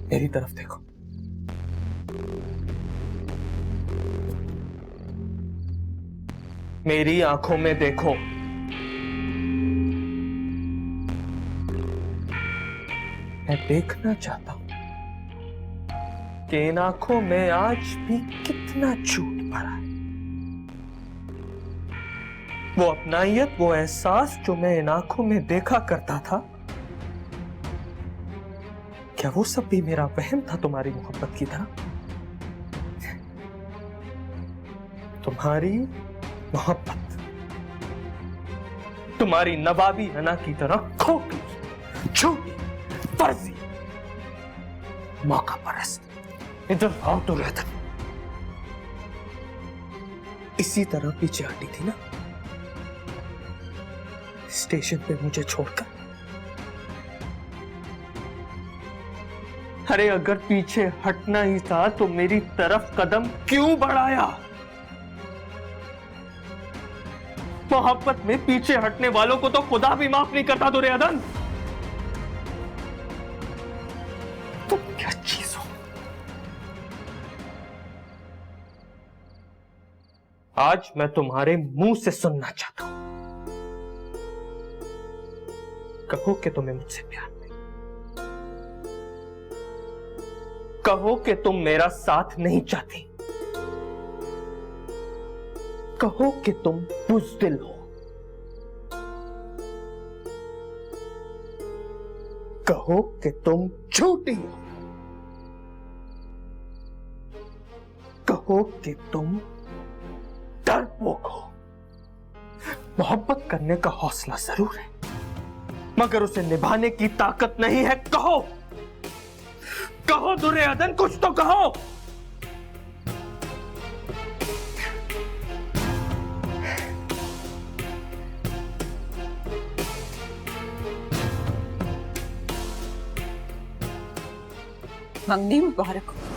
मेरी तरफ देखो। मेरी आंखों में देखो। मैं देखना चाहता हूं कि इन आंखों में आज भी कितना झूठ भरा है। वो अपनायत, वो एहसास जो मैं इन आंखों में देखा करता था, क्या वो सब भी मेरा वहम था तुम्हारी मोहब्बत की तरह? तुम्हारी मोहब्बत तुम्हारी नवाबी हना की तरह खोखली, झूठी, फर्जी, मौका परस्त। इधर आओ तो रहता। इसी तरह पीछे हटी थी ना स्टेशन पे मुझे छोड़कर? अरे अगर पीछे हटना ही था तो मेरी तरफ कदम क्यों बढ़ाया? मोहब्बत में पीछे हटने वालों को तो खुदा भी माफ नहीं करता दुर्योधन। तुम क्या चीज हो? आज मैं तुम्हारे मुंह से सुनना चाहता हूं। कहो कि तुम्हें मुझसे प्यार नहीं, कहो कि तुम मेरा साथ नहीं चाहती, कहो कि तुम बुज़दिल हो, कहो कि तुम झूठी हो, कहो कि तुम डरपोक हो। मोहब्बत करने का हौसला जरूर है, मगर उसे निभाने की ताकत नहीं है। कहो, कहो दुर्योधन, कुछ तो कहो। मंगनी मुबारक हो।